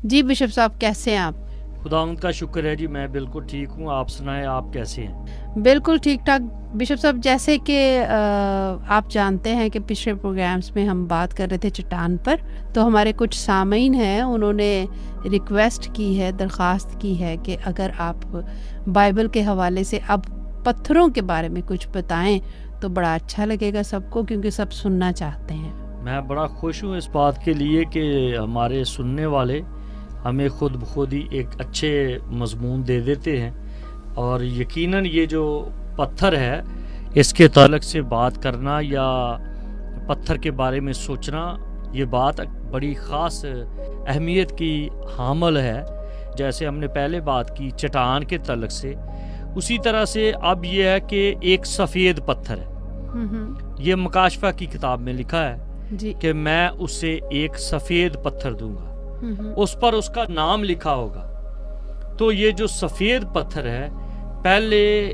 جی bishop साहब कैसे हैं आप? खुदावंद का शुक्र है जी, मैं बिल्कुल ठीक हूँ। आप सुनाएं, आप कैसे हैं? बिल्कुल ठीक ठाक बिशप साहब। जैसे कि आप जानते हैं कि पिछले प्रोग्राम्स में हम बात कर रहे थे चट्टान पर, तो हमारे कुछ सामीन हैं, उन्होंने रिक्वेस्ट की है, दरख्वास्त की है कि अगर आप बाइबल के हवाले से अब पत्थरों के बारे में कुछ बताएं तो बड़ा अच्छा लगेगा सबको, क्योंकि सब सुनना चाहते हैं। मैं बड़ा खुश हूँ इस बात के लिए कि हमारे सुनने वाले हमें खुद बखुद ही एक अच्छे मजमून दे देते हैं, और यकीनन ये जो पत्थर है इसके ताल्लुक़ से बात करना या पत्थर के बारे में सोचना, ये बात बड़ी ख़ास अहमियत की हामिल है। जैसे हमने पहले बात की चट्टान के ताल्लुक़ से, उसी तरह से अब ये है कि एक सफ़ेद पत्थर है। ये मकाशफा की किताब में लिखा है कि मैं उसे एक सफ़ेद पत्थर दूंगा, उस पर उसका नाम लिखा होगा। तो ये जो सफ़ेद पत्थर है, पहले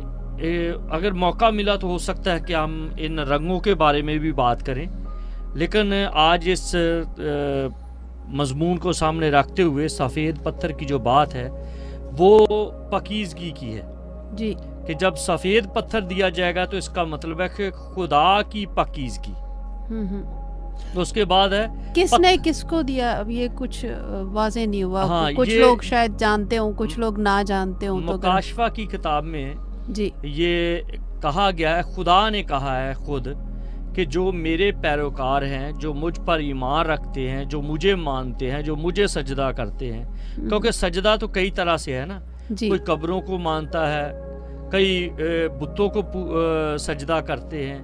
अगर मौका मिला तो हो सकता है कि हम इन रंगों के बारे में भी बात करें, लेकिन आज इस मजमून को सामने रखते हुए सफ़ेद पत्थर की जो बात है वो पकीज़गी की है जी, कि जब सफ़ेद पत्थर दिया जाएगा तो इसका मतलब है कि खुदा की पकीज़गी। तो उसके बाद है किसने किसको दिया, अब ये कुछ वाज़ेह नहीं हुआ। हाँ, कुछ लोग शायद जानते हों, कुछ लोग ना जानते हों। तो मकाशफा की किताब में जी ये कहा गया है, खुदा ने कहा है खुद कि जो मेरे पैरोकार हैं, जो मुझ पर ईमान रखते हैं, जो मुझे मानते हैं, जो मुझे सजदा करते हैं, क्योंकि सजदा तो कई तरह से है ना, कोई कब्रों को मानता है, कई बुतों को सजदा करते हैं,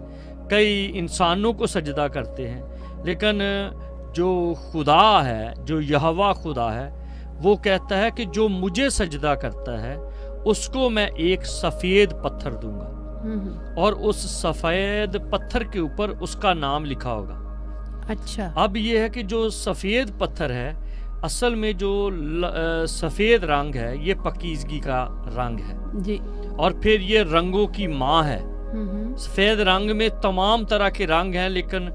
कई इंसानों को सजदा करते हैं, लेकिन जो खुदा है, जो यहोवा खुदा है, वो कहता है कि जो मुझे सजदा करता है उसको मैं एक सफ़ेद पत्थर दूंगा, और उस सफ़ेद पत्थर के ऊपर उसका नाम लिखा होगा। अच्छा, अब ये है कि जो सफ़ेद पत्थर है, असल में जो सफ़ेद रंग है ये पकीज़गी का रंग है जी, और फिर ये रंगों की माँ है। सफ़ेद रंग में तमाम तरह के रंग हैं, लेकिन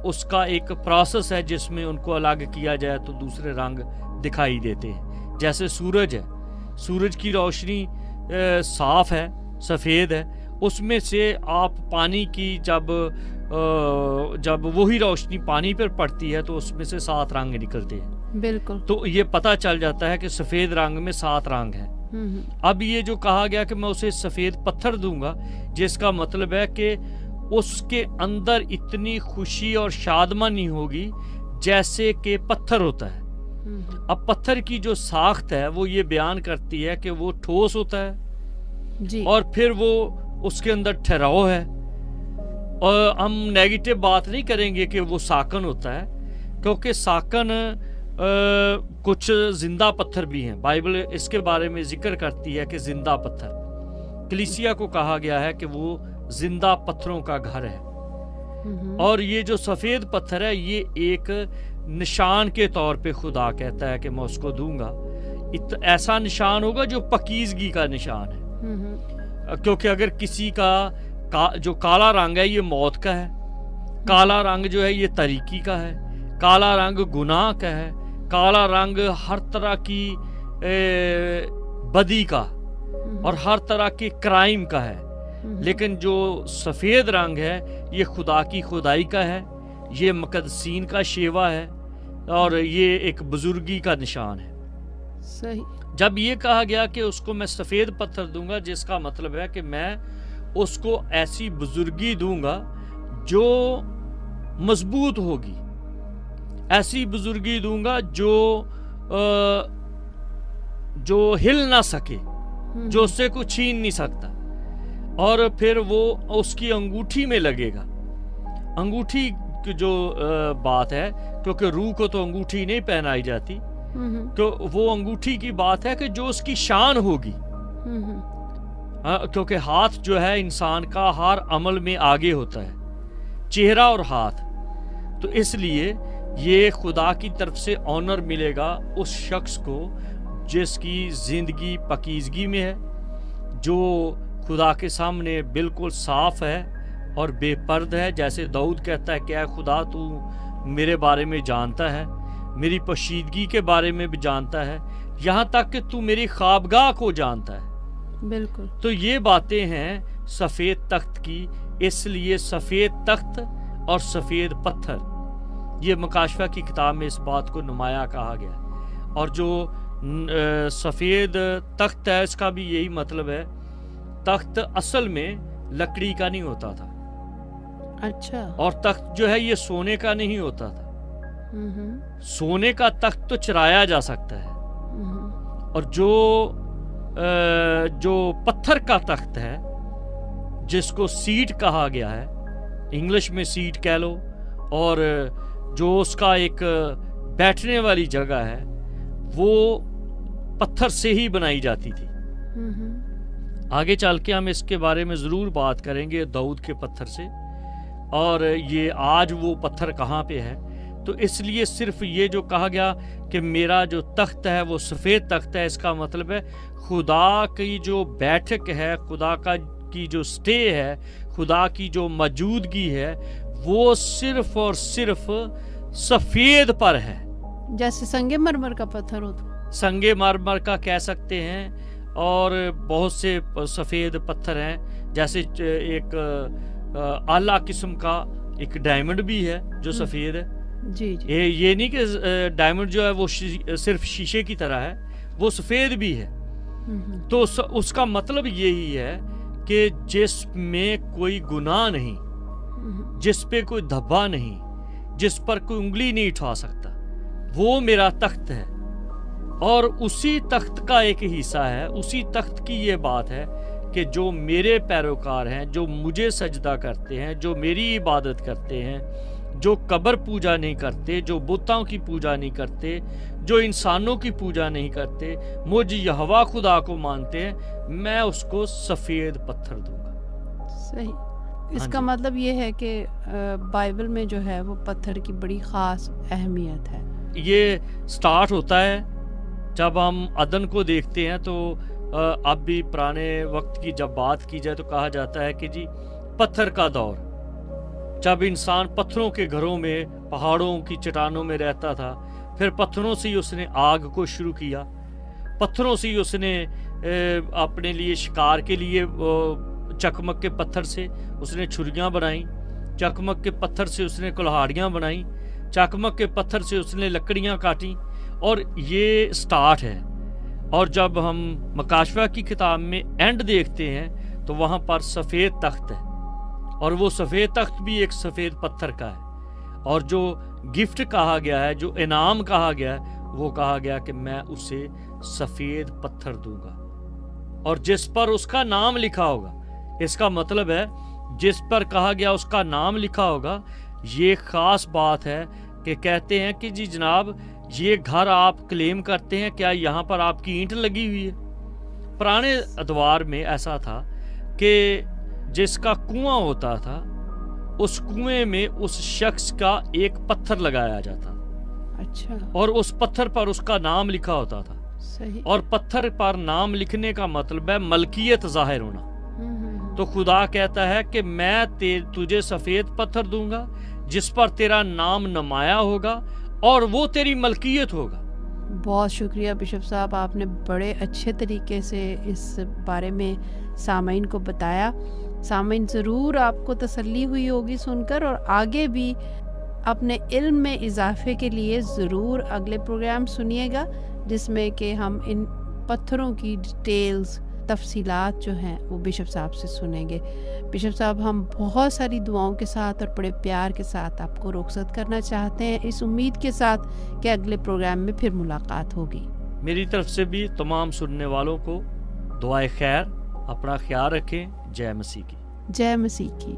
उसका एक प्रोसेस है जिसमें उनको अलग किया जाए तो दूसरे रंग दिखाई देते हैं। जैसे सूरज है, सूरज की रोशनी साफ है, सफ़ेद है, उसमें से आप पानी की जब वही रोशनी पानी पर पड़ती है तो उसमें से 7 रंग निकलते हैं। बिल्कुल, तो ये पता चल जाता है कि सफ़ेद रंग में 7 रंग हैं। अब ये जो कहा गया कि मैं उसे सफ़ेद पत्थर दूंगा, जिसका मतलब है कि उसके अंदर इतनी खुशी और शादमानी होगी जैसे कि पत्थर होता है। अब पत्थर की जो साख्त है वो ये बयान करती है कि वो ठोस होता है जी, और फिर वो उसके अंदर ठहराव है। और हम नेगेटिव बात नहीं करेंगे कि वो साकन होता है, क्योंकि साकन कुछ जिंदा पत्थर भी हैं। बाइबल इसके बारे में जिक्र करती है कि जिंदा पत्थर, कलीसिया को कहा गया है कि वो जिंदा पत्थरों का घर है। और ये जो सफ़ेद पत्थर है ये एक निशान के तौर पे खुदा कहता है कि मैं उसको दूंगा। ऐसा निशान होगा जो पकीज़गी का निशान है, क्योंकि अगर किसी का जो काला रंग है ये मौत का है, काला रंग जो है ये तरीकी का है, काला रंग गुनाह का है, काला रंग हर तरह की बदी का और हर तरह के क्राइम का है। लेकिन जो सफ़ेद रंग है ये खुदा की खुदाई का है, ये मुक़द्दसीन का शेवा है, और ये एक बुजुर्गी का निशान है। सही। जब ये कहा गया कि उसको मैं सफ़ेद पत्थर दूंगा, जिसका मतलब है कि मैं उसको ऐसी बुजुर्गी दूंगा जो मजबूत होगी, ऐसी बुजुर्गी दूंगा जो हिल ना सके, जो उससे कुछ छीन नहीं सकता, और फिर वो उसकी अंगूठी में लगेगा। अंगूठी की जो बात है, क्योंकि रूह को तो अंगूठी नहीं पहनाई जाती, तो वो अंगूठी की बात है कि जो उसकी शान होगी। क्योंकि हाथ जो है इंसान का हर अमल में आगे होता है, चेहरा और हाथ, तो इसलिए ये खुदा की तरफ से ऑनर मिलेगा उस शख्स को जिसकी ज़िंदगी पकीज़गी में है, जो खुदा के सामने बिल्कुल साफ है और बेपर्द है। जैसे दाऊद कहता है, क्या खुदा तू मेरे बारे में जानता है, میری پوشیدگی کے بارے میں بھی جانتا ہے، یہاں تک کہ تو میری خوابگاہ کو جانتا ہے۔ بالکل۔ تو یہ باتیں ہیں سفید تخت کی، اس لیے سفید تخت اور سفید پتھر، یہ مکاشفہ کی کتاب میں اس بات کو نمایاں کہا گیا ہے۔ اور جو سفید تخت ہے اس کا بھی یہی مطلب ہے، تخت اصل میں لکڑی کا نہیں ہوتا تھا، اچھا، اور تخت جو ہے یہ سونے کا نہیں ہوتا تھا۔ سونے کا تخت تو چرایا جا سکتا ہے، اور جو پتھر کا تخت ہے جس کو سیٹ کہا گیا ہے، انگلش میں سیٹ کہہ لو، اور جو اس کا ایک بیٹھنے والی جگہ ہے وہ پتھر سے ہی بنائی جاتی تھی۔ آگے چل کے ہم اس کے بارے میں ضرور بات کریں گے، داؤد کے پتھر سے، اور یہ آج وہ پتھر کہاں پہ ہے۔ تو اس لیے صرف یہ جو کہا گیا کہ میرا جو تخت ہے وہ سفید تخت ہے، اس کا مطلب ہے خدا کی جو بیٹھک ہے، خدا کی جو سٹے ہے، خدا کی جو موجودگی ہے، وہ صرف اور صرف سفید پر ہے۔ جیسے سنگ مرمر کا پتھر ہوتا، سنگ مرمر کا کہہ سکتے ہیں، اور بہت سے سفید پتھر ہیں، جیسے ایک اعلیٰ قسم کا ایک ڈائمنڈ بھی ہے جو سفید ہے۔ جی جی، یہ نہیں کہ ڈائمنڈ جو ہے وہ صرف شیشے کی طرح ہے، وہ سفید بھی ہے۔ تو اس کا مطلب یہی ہے کہ جس میں کوئی گناہ نہیں، جس پہ کوئی دھبا نہیں، جس پر کوئی انگلی نہیں اٹھا سکتا، وہ میرا تخت ہے۔ اور اسی تخت کا ایک حصہ ہے، اسی تخت کی یہ بات ہے کہ جو میرے پیروکار ہیں، جو مجھے سجدہ کرتے ہیں، جو میری عبادت کرتے ہیں، جو قبر پوجا نہیں کرتے، جو بتوں کی پوجا نہیں کرتے، جو انسانوں کی پوجا نہیں کرتے، مجھ یہوہ خدا کو مانتے ہیں، میں اس کو سفید پتھر دوں گا۔ صحیح۔ اس کا مطلب یہ ہے کہ بائبل میں جو ہے وہ پتھر کی بڑی خاص اہمیت ہے۔ یہ سٹارٹ ہوتا ہے جب ہم عدن کو دیکھتے ہیں، تو اب بھی پرانے وقت کی جب بات کی جائے تو کہا جاتا ہے کہ جی پتھر کا دور، جب انسان پتھروں کے گھروں میں، پہاڑوں کی چٹانوں میں رہتا تھا، پھر پتھروں سے ہی اس نے آگ کو شروع کیا، پتھروں سے ہی اس نے اپنے لیے شکار کے لیے چکمک کے پتھر سے اس نے چھریاں بنائیں، چکمک کے پتھر سے اس نے کلہاڑیاں بنائیں، چکمک کے پتھر سے اس نے لکڑیاں کاٹیں، اور یہ سٹارٹ ہے۔ اور جب ہم مکاشفہ کی کتاب میں اینڈ دیکھتے ہیں تو وہاں پر سفید تخت ہے، اور وہ سفید تخت بھی ایک سفید پتھر کا ہے، اور جو گفٹ کہا گیا ہے، جو انعام کہا گیا ہے، وہ کہا گیا کہ میں اسے سفید پتھر دوں گا، اور جس پر اس کا نام لکھا ہوگا۔ اس کا مطلب ہے جس پر کہا گیا اس کا نام لکھا ہوگا۔ یہ خاص بات ہے کہ کہتے ہیں کہ جی جناب یہ گھر آپ کلیم کرتے ہیں، کیا یہاں پر آپ کی اینٹ لگی ہوئی ہے؟ پرانے ادوار میں ایسا تھا کہ جس کا کنواں ہوتا تھا، اس کنویں میں اس شخص کا ایک پتھر لگایا جاتا، اچھا، اور اس پتھر پر اس کا نام لکھا ہوتا تھا۔ صحیح۔ اور پتھر پر نام لکھنے کا مطلب ہے ملکیت ظاہر ہونا۔ تو خدا کہتا ہے کہ میں تجھے سفید پتھر دوں گا جس پر تیرا نام نمایاں ہوگا، اور وہ تیری ملکیت ہوگا۔ بہت شکریہ بشپ صاحب، آپ نے بڑے اچھے طریقے سے اس بارے میں سامعین کو بتایا۔ سامعین ضرور آپ کو تسلی ہوئی ہوگی سن کر، اور آگے بھی اپنے علم میں اضافے کے لیے ضرور اگلے پروگرام سنیے گا، جس میں کہ ہم ان پتھروں کی ڈیٹیلز، تفصیلات جو ہیں وہ بشپ صاحب سے سنیں گے۔ بشپ صاحب، ہم بہت ساری دعاؤں کے ساتھ اور بڑے پیار کے ساتھ آپ کو رخصت کرنا چاہتے ہیں، اس امید کے ساتھ کہ اگلے پروگرام میں پھر ملاقات ہوگی۔ میری طرف سے بھی تمام سننے والوں کو دعائے خیر، اپنا خیال رکھیں۔ جے مسیح کی۔ جے مسیح کی۔